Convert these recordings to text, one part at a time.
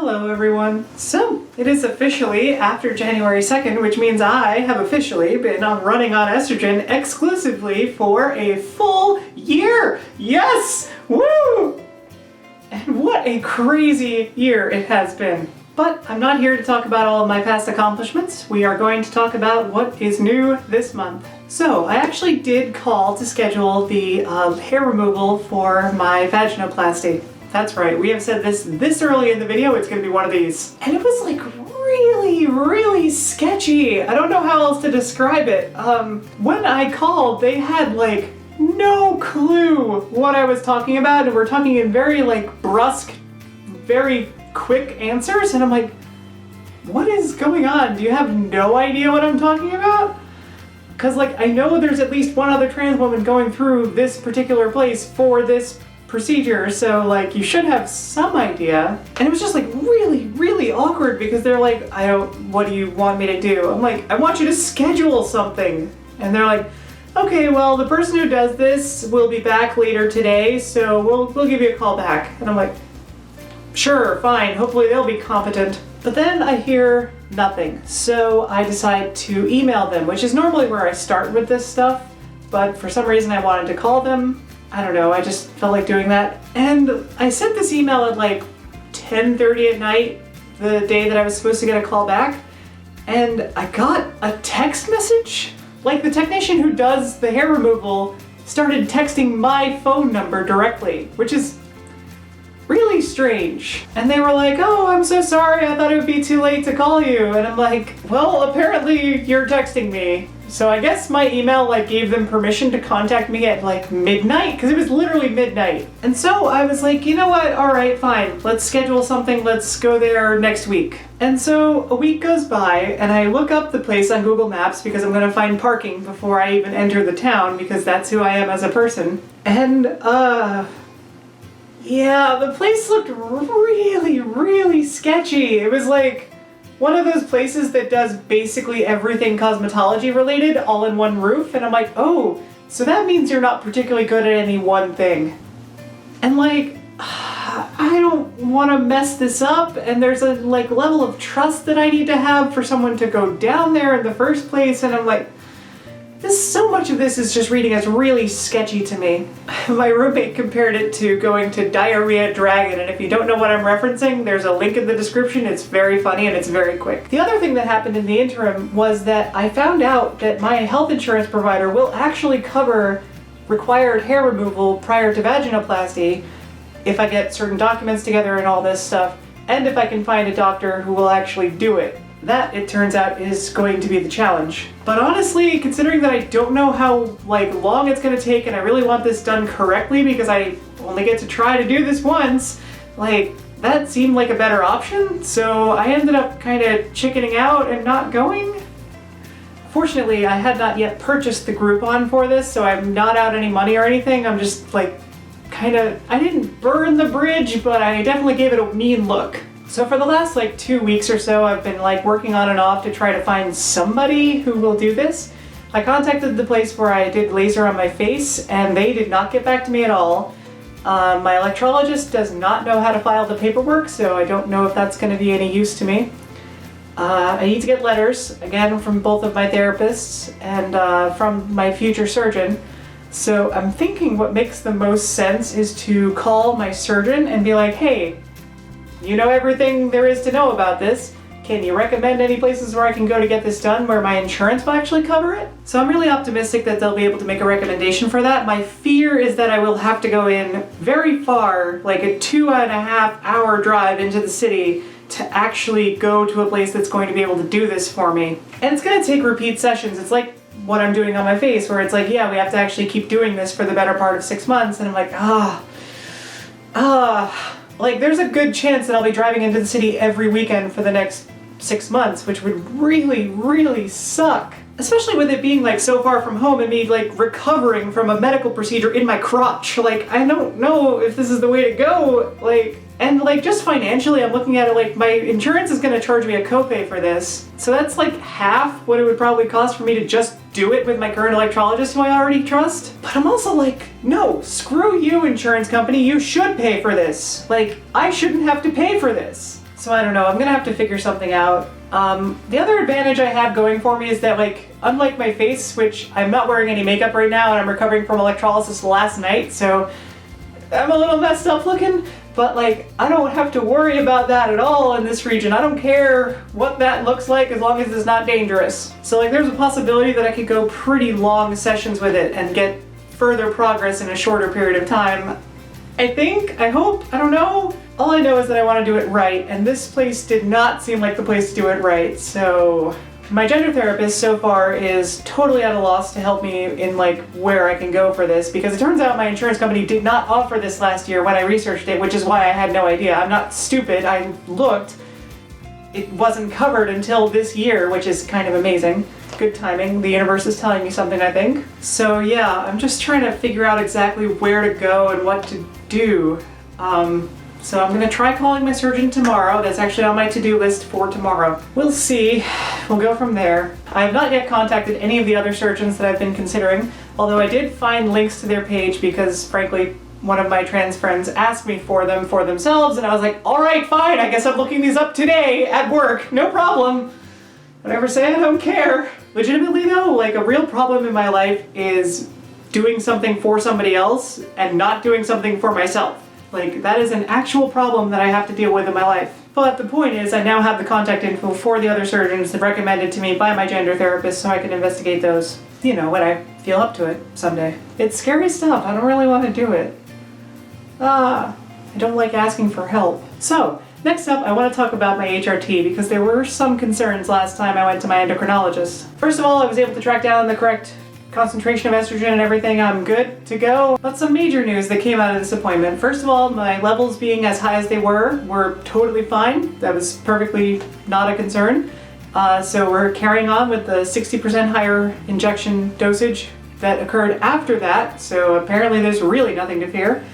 Hello everyone. So, it is officially after January 2nd, which means I have officially been running on estrogen exclusively for a full year! Yes! Woo! And what a crazy year it has been. But I'm not here to talk about all of my past accomplishments. We are going to talk about what is new this month. So, I actually did call to schedule the hair removal for my vaginoplasty. That's right, we have said this early in the video, it's gonna be one of these. And it was like really sketchy. I don't know how else to describe it. When I called, they had like no clue what I was talking about, and we're talking in very like brusque, very quick answers, and I'm like, what is going on? Do you have no idea what I'm talking about? Because like, I know there's at least one other trans woman going through this particular place for this procedure, so like you should have some idea. And it was just like really awkward because they're like, what do you want me to do? I'm like, I want you to schedule something. And they're like, okay, well the person who does this will be back later today, so we'll give you a call back. And I'm like, sure, fine, hopefully they'll be competent. But then I hear nothing, so I decide to email them, which is normally where I start with this stuff, but for some reason I wanted to call them. I don't know, I just felt like doing that. And I sent this email at like 10:30 at night, the day that I was supposed to get a call back, and I got a text message. Like the technician who does the hair removal started texting my phone number directly, which is really strange. And they were like, oh, I'm so sorry, I thought it would be too late to call you. And I'm like, well, apparently you're texting me. So I guess my email like gave them permission to contact me at like midnight, because it was literally midnight. And so I was like, you know what, all right, fine, let's schedule something, let's go there next week. And so a week goes by and I look up the place on Google Maps because I'm gonna find parking before I even enter the town, because that's who I am as a person. And yeah, the place looked really sketchy. It was like one of those places that does basically everything cosmetology related all in one roof, and I'm like, oh, so that means you're not particularly good at any one thing. And like, I don't want to mess this up, and there's a like level of trust that I need to have for someone to go down there in the first place, and I'm like, so much of this is just reading as really sketchy to me. My roommate compared it to going to Diarrhea Dragon, and if you don't know what I'm referencing, there's a link in the description. It's very funny and it's very quick. The other thing that happened in the interim was that I found out that my health insurance provider will actually cover required hair removal prior to vaginoplasty if I get certain documents together and all this stuff, and if I can find a doctor who will actually do it. That, it turns out, is going to be the challenge. But honestly, considering that I don't know how like long it's gonna take and I really want this done correctly because I only get to try to do this once, like that seemed like a better option, so I ended up kind of chickening out and not going. Fortunately, I had not yet purchased the Groupon for this, so I'm not out any money or anything. I'm just like I didn't burn the bridge, but I definitely gave it a mean look. So for the last like 2 weeks or so, I've been like working on and off to try to find somebody who will do this. I contacted the place where I did laser on my face, and they did not get back to me at all. My electrologist does not know how to file the paperwork, so I don't know if that's going to be any use to me. I need to get letters, again, from both of my therapists and from my future surgeon. So I'm thinking what makes the most sense is to call my surgeon and be like, hey, you know everything there is to know about this. Can you recommend any places where I can go to get this done where my insurance will actually cover it? So I'm really optimistic that they'll be able to make a recommendation for that. My fear is that I will have to go in very far, like a 2.5 hour drive into the city to actually go to a place that's going to be able to do this for me. And it's gonna take repeat sessions. It's like what I'm doing on my face, where it's like, yeah, we have to actually keep doing this for the better part of 6 months. And I'm like, like there's a good chance that I'll be driving into the city every weekend for the next 6 months, which would really suck. Especially with it being like so far from home and me like recovering from a medical procedure in my crotch. Like, I don't know if this is the way to go. Like, and like just financially, I'm looking at it like my insurance is gonna charge me a copay for this. So that's like half what it would probably cost for me to just do it with my current electrologist who I already trust. But I'm also like, no, screw you, insurance company, you should pay for this. Like, I shouldn't have to pay for this. So I don't know, I'm gonna have to figure something out. The other advantage I have going for me is that, like, unlike my face, which I'm not wearing any makeup right now and I'm recovering from electrolysis last night, so I'm a little messed up looking, but like, I don't have to worry about that at all in this region. I don't care what that looks like as long as it's not dangerous. So like, there's a possibility that I could go pretty long sessions with it and get further progress in a shorter period of time. I think, I hope, I don't know. All I know is that I want to do it right, and this place did not seem like the place to do it right, so my gender therapist so far is totally at a loss to help me in like where I can go for this, because it turns out my insurance company did not offer this last year when I researched it, which is why I had no idea. I'm not stupid, I looked. It wasn't covered until this year, which is kind of amazing. Good timing. The universe is telling me something, I think. So yeah, I'm just trying to figure out exactly where to go and what to do. So I'm gonna try calling my surgeon tomorrow. That's actually on my to-do list for tomorrow. We'll see. We'll go from there. I have not yet contacted any of the other surgeons that I've been considering, although I did find links to their page because, frankly, one of my trans friends asked me for them for themselves, and I was like, all right, fine, I guess I'm looking these up today at work, no problem. Don't ever say I don't care. Legitimately though, like, a real problem in my life is doing something for somebody else and not doing something for myself. Like, that is an actual problem that I have to deal with in my life. But the point is, I now have the contact info for the other surgeons recommended to me by my gender therapist so I can investigate those, you know, when I feel up to it someday. It's scary stuff. I don't really want to do it. I don't like asking for help. So, next up, I want to talk about my HRT because there were some concerns last time I went to my endocrinologist. First of all, I was able to track down the correct concentration of estrogen and everything. I'm good to go. But some major news that came out of this appointment. First of all, my levels being as high as they were totally fine. That was perfectly not a concern. So we're carrying on with the 60% higher injection dosage that occurred after that. So apparently there's really nothing to fear.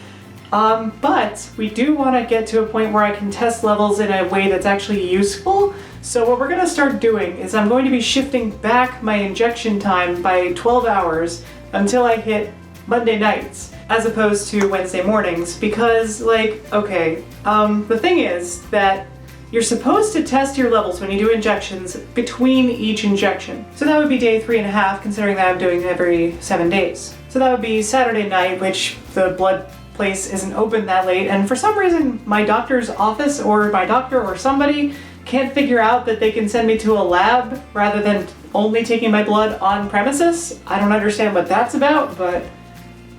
But we do want to get to a point where I can test levels in a way that's actually useful. So what we're going to start doing is I'm going to be shifting back my injection time by 12 hours until I hit Monday nights, as opposed to Wednesday mornings, because, like, okay, the thing is that you're supposed to test your levels when you do injections between each injection. So that would be day 3.5, considering that I'm doing it every 7 days. So that would be Saturday night, which the blood place isn't open that late, and for some reason my doctor's office or my doctor or somebody can't figure out that they can send me to a lab rather than only taking my blood on premises. I don't understand what that's about, but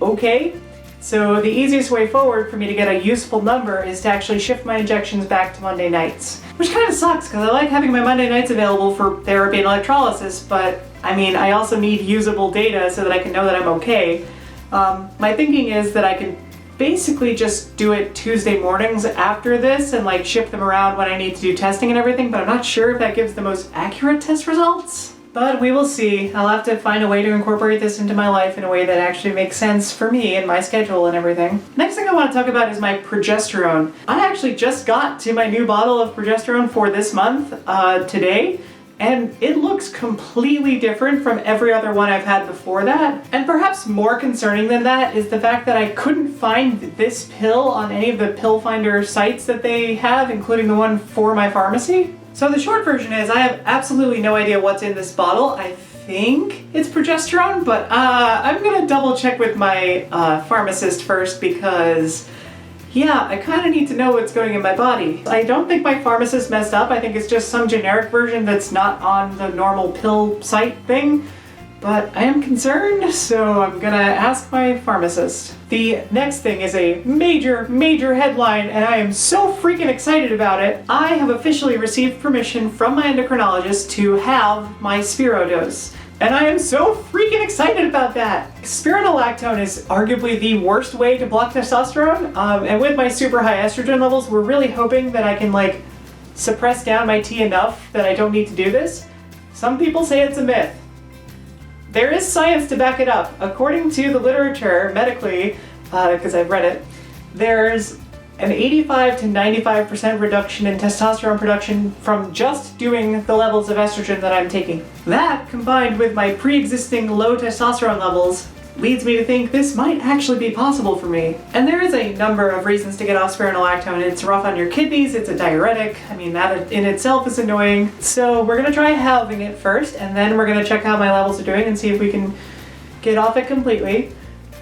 okay. So the easiest way forward for me to get a useful number is to actually shift my injections back to Monday nights, which kind of sucks because I like having my Monday nights available for therapy and electrolysis, but I mean, I also need usable data so that I can know that I'm okay. My thinking is that I can basically just do it Tuesday mornings after this and like shift them around when I need to do testing and everything, but I'm not sure if that gives the most accurate test results. But we will see. I'll have to find a way to incorporate this into my life in a way that actually makes sense for me and my schedule and everything. Next thing I want to talk about is my progesterone. I actually just got to my new bottle of progesterone for this month today. And it looks completely different from every other one I've had before that. And perhaps more concerning than that is the fact that I couldn't find this pill on any of the pill finder sites that they have, including the one for my pharmacy. So the short version is I have absolutely no idea what's in this bottle. I think it's progesterone, but I'm gonna double check with my pharmacist first because yeah, I kind of need to know what's going in my body. I don't think my pharmacist messed up. I think it's just some generic version that's not on the normal pill site thing. But I am concerned, so I'm gonna ask my pharmacist. The next thing is a major, major headline, and I am so freaking excited about it. I have officially received permission from my endocrinologist to have my spirodose. And I am so freaking excited about that! Spironolactone is arguably the worst way to block testosterone, and with my super high estrogen levels, we're really hoping that I can, like, suppress down my T enough that I don't need to do this. Some people say it's a myth. There is science to back it up. According to the literature, medically, because I've read it, there's an 85 to 95% reduction in testosterone production from just doing the levels of estrogen that I'm taking. That, combined with my pre-existing low testosterone levels, leads me to think this might actually be possible for me. And there is a number of reasons to get off spironolactone. It's rough on your kidneys, it's a diuretic. I mean, that in itself is annoying. So we're gonna try halving it first, and then we're gonna check how my levels are doing and see if we can get off it completely.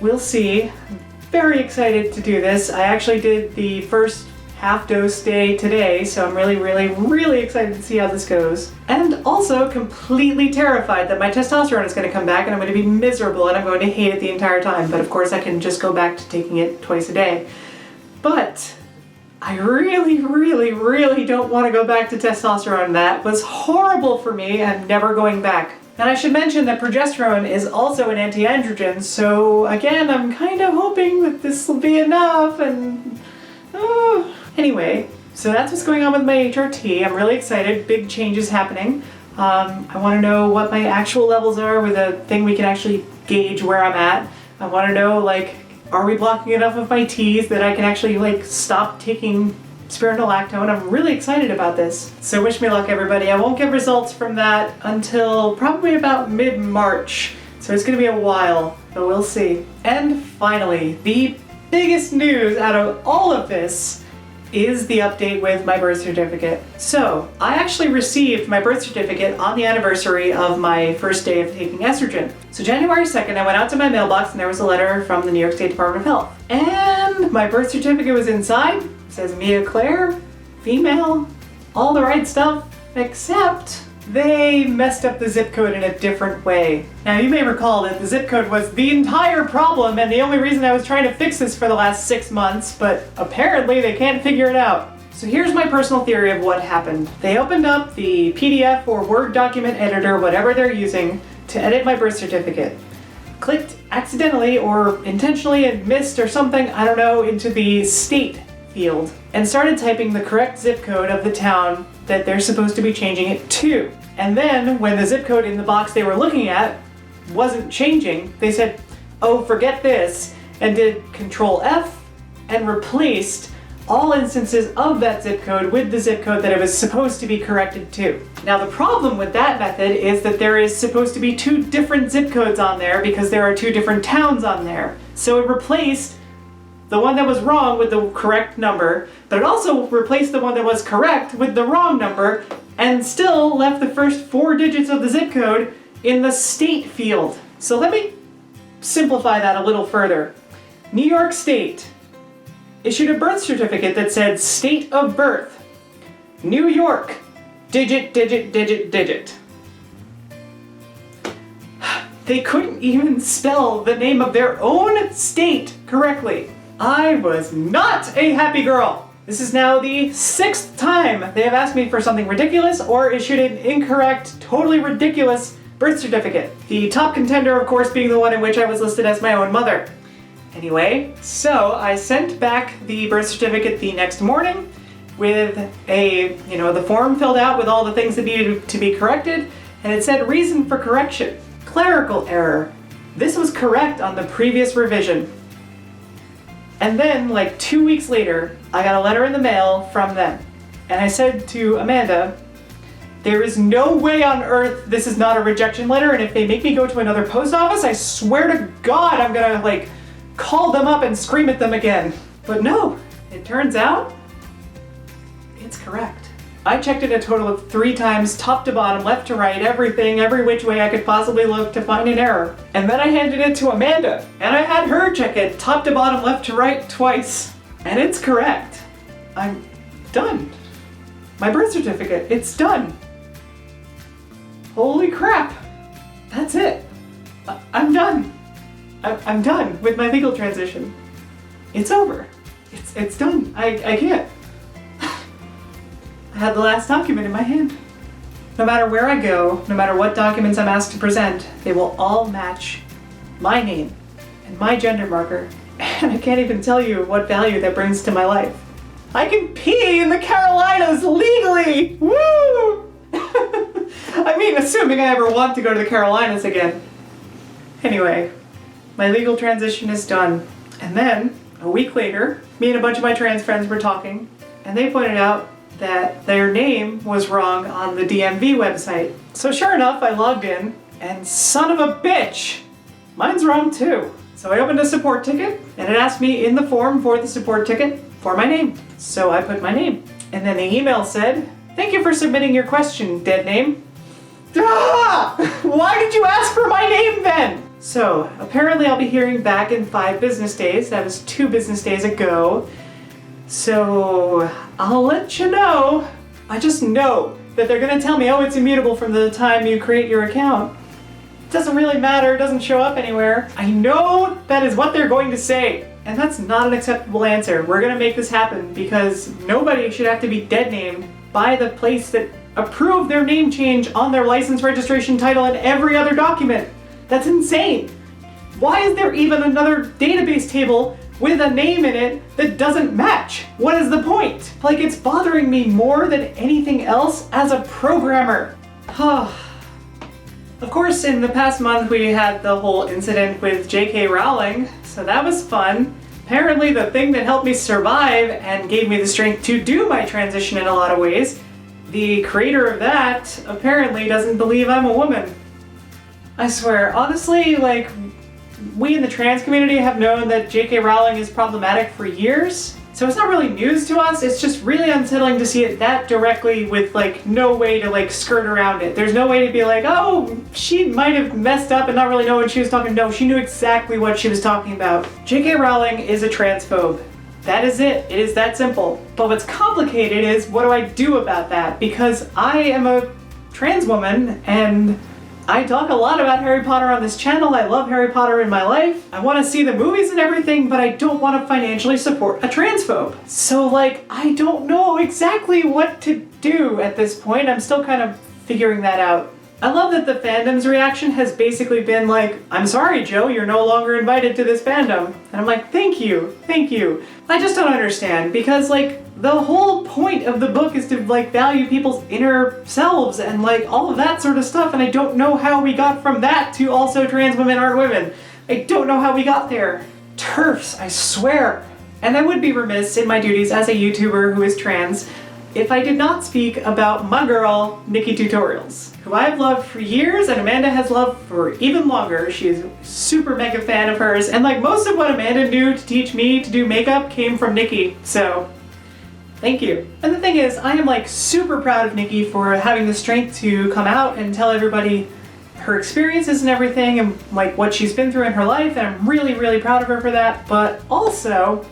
We'll see. I'm very excited to do this. I actually did the first half dose day today, so I'm really excited to see how this goes. And also completely terrified that my testosterone is going to come back and I'm going to be miserable and I'm going to hate it the entire time. But of course I can just go back to taking it twice a day. But I really don't want to go back to testosterone. That was horrible for me. I'm never going back. And I should mention that progesterone is also an anti-androgen, so again, I'm kind of hoping that this will be enough and... Anyway, so that's what's going on with my HRT. I'm really excited. Big changes happening. I want to know what my actual levels are with a thing we can actually gauge where I'm at. I want to know, like, are we blocking enough of my T's that I can actually, like, stop taking spironolactone? I'm really excited about this. So wish me luck, everybody. I won't get results from that until probably about mid-March. So it's going to be a while, but we'll see. And finally, the biggest news out of all of this is the update with my birth certificate. So I actually received my birth certificate on the anniversary of my first day of taking estrogen. So January 2nd, I went out to my mailbox and there was a letter from the New York State Department of Health. And my birth certificate was inside. It says Mia Claire, female, all the right stuff, except they messed up the zip code in a different way. Now you may recall that the zip code was the entire problem and the only reason I was trying to fix this for the last 6 months, but apparently they can't figure it out. So here's my personal theory of what happened. They opened up the PDF or Word document editor, whatever they're using, to edit my birth certificate. Clicked accidentally or intentionally and missed or something, I don't know, into the state field and started typing the correct zip code of the town that they're supposed to be changing it to. And then when the zip code in the box they were looking at wasn't changing, they said, oh, forget this, and did Control F and replaced all instances of that zip code with the zip code that it was supposed to be corrected to. Now the problem with that method is that there is supposed to be 2 different zip codes on there because there are 2 different towns on there. So it replaced the one that was wrong with the correct number, but it also replaced the one that was correct with the wrong number and still left the first 4 digits of the zip code in the state field. So let me simplify that a little further. New York State issued a birth certificate that said state of birth, New York, digit. They couldn't even spell the name of their own state correctly. I was not a happy girl. This is now the 6th time they have asked me for something ridiculous or issued an incorrect, totally ridiculous birth certificate. The top contender, of course, being the one in which I was listed as my own mother. Anyway, so I sent back the birth certificate the next morning with the form filled out with all the things that needed to be corrected, and it said reason for correction. Clerical error. This was correct on the previous revision. And then, like 2 weeks later, I got a letter in the mail from them. And I said to Amanda, there is no way on earth this is not a rejection letter, and if they make me go to another post office, I swear to God I'm gonna, call them up and scream at them again. But no, it turns out, it's correct. I checked it a total of 3 times, top to bottom, left to right, everything, every which way I could possibly look to find an error. And then I handed it to Amanda, and I had her check it top to bottom, left to right, twice. And it's correct. I'm done. My birth certificate, it's done. Holy crap. That's it. I'm done. I'm done with my legal transition. It's over. It's done. I can't. I had the last document in my hand. No matter where I go, no matter what documents I'm asked to present, they will all match my name and my gender marker. And I can't even tell you what value that brings to my life. I can pee in the Carolinas legally! Woo! I mean, assuming I ever want to go to the Carolinas again. Anyway, my legal transition is done. And then, a week later, me and a bunch of my trans friends were talking, and they pointed out that their name was wrong on the DMV website. So sure enough, I logged in, and son of a bitch, mine's wrong too. So I opened a support ticket, and it asked me in the form for the support ticket for my name. So I put my name. And then the email said, "Thank you for submitting your question, dead name." Ah! Why did you ask for my name then? So apparently I'll be hearing back in 5 business days. That was 2 business days ago. So I'll let you know. I just know that they're gonna tell me, oh, it's immutable from the time you create your account. It doesn't really matter, it doesn't show up anywhere. I know that is what they're going to say. And that's not an acceptable answer. We're gonna make this happen because nobody should have to be dead named by the place that approved their name change on their license, registration, title, and every other document. That's insane. Why is there even another database table with a name in it that doesn't match? What is the point? Like, it's bothering me more than anything else as a programmer. Of course, in the past month we had the whole incident with J.K. Rowling, so that was fun. Apparently the thing that helped me survive and gave me the strength to do my transition in a lot of ways, the creator of that apparently doesn't believe I'm a woman. I swear, honestly, like, we in the trans community have known that J.K. Rowling is problematic for years, so it's not really news to us. It's just really unsettling to see it that directly with, like, no way to, like, skirt around it. There's no way to be like, oh, she might have messed up and not really know what she was talking about. No, she knew exactly what she was talking about. J.K. Rowling is a transphobe. That is it. It is that simple. But what's complicated is, what do I do about that? Because I am a trans woman, and I talk a lot about Harry Potter on this channel. I love Harry Potter in my life. I want to see the movies and everything, but I don't want to financially support a transphobe. So, like, I don't know exactly what to do at this point. I'm still kind of figuring that out. I love that the fandom's reaction has basically been like, I'm sorry, Joe, you're no longer invited to this fandom. And I'm like, thank you, thank you. I just don't understand, because, like, the whole point of the book is to, like, value people's inner selves and, like, all of that sort of stuff, and I don't know how we got from that to also trans women aren't women. I don't know how we got there. TERFs, I swear. And I would be remiss in my duties as a YouTuber who is trans if I did not speak about my girl, Nikki Tutorials, who I've loved for years and Amanda has loved for even longer. She is a super mega fan of hers, and like most of what Amanda knew to teach me to do makeup came from Nikki, so thank you. And the thing is, I am like super proud of Nikki for having the strength to come out and tell everybody her experiences and everything and like what she's been through in her life, and I'm really, really proud of her for that. But also,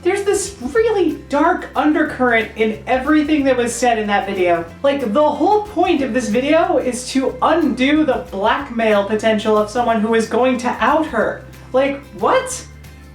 there's this really dark undercurrent in everything that was said in that video. Like, the whole point of this video is to undo the blackmail potential of someone who is going to out her. Like, what?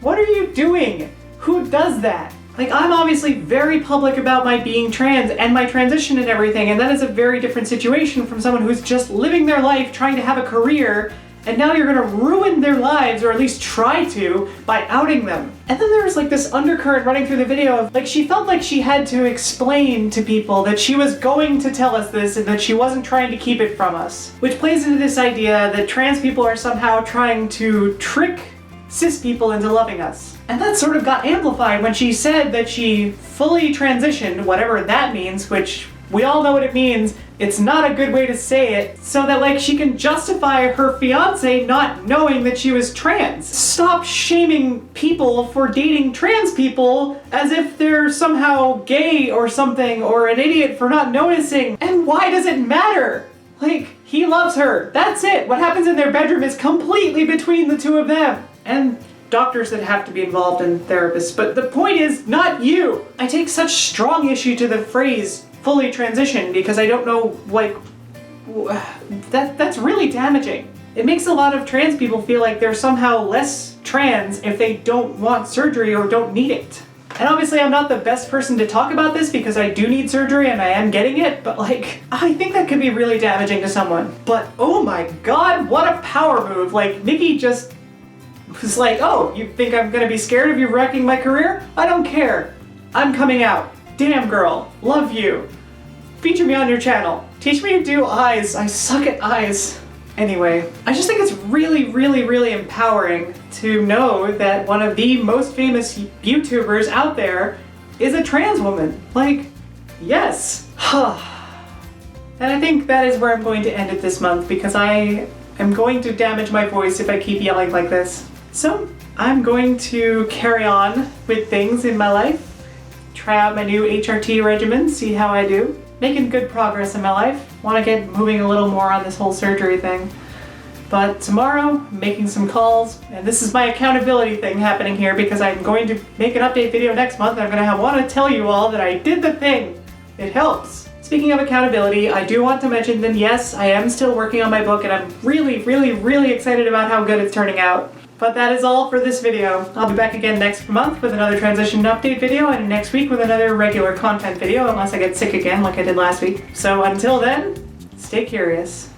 What are you doing? Who does that? Like, I'm obviously very public about my being trans and my transition and everything, and that is a very different situation from someone who's just living their life trying to have a career, and now you're gonna ruin their lives, or at least try to, by outing them. And then there's like this undercurrent running through the video of like, she felt like she had to explain to people that she was going to tell us this and that she wasn't trying to keep it from us. Which plays into this idea that trans people are somehow trying to trick cis people into loving us. And that sort of got amplified when she said that she fully transitioned, whatever that means, which we all know what it means. It's not a good way to say it, so that like she can justify her fiance not knowing that she was trans. Stop shaming people for dating trans people as if they're somehow gay or something, or an idiot for not noticing. And why does it matter? Like, he loves her. That's it. What happens in their bedroom is completely between the two of them. And doctors that have to be involved and therapists, but the point is not you. I take such strong issue to the phrase fully transition because I don't know, like, that's really damaging. It makes a lot of trans people feel like they're somehow less trans if they don't want surgery or don't need it. And obviously I'm not the best person to talk about this because I do need surgery and I am getting it, but like, I think that could be really damaging to someone. But oh my god, what a power move. Like, Nikki just was like, oh, you think I'm gonna be scared of you wrecking my career? I don't care. I'm coming out. Damn girl, love you. Feature me on your channel. Teach me to do eyes. I suck at eyes. Anyway, I just think it's really, really, really empowering to know that one of the most famous YouTubers out there is a trans woman. Like, yes. And I think that is where I'm going to end it this month because I I'm going to damage my voice if I keep yelling like this. So I'm going to carry on with things in my life, try out my new HRT regimen, see how I do. Making good progress in my life. Want to get moving a little more on this whole surgery thing. But tomorrow, I'm making some calls, and this is my accountability thing happening here because I'm going to make an update video next month, and I'm going to want to tell you all that I did the thing. It helps. Speaking of accountability, I do want to mention that yes, I am still working on my book, and I'm really excited about how good it's turning out. But that is all for this video. I'll be back again next month with another transition update video, and next week with another regular content video, unless I get sick again like I did last week. So until then, stay curious.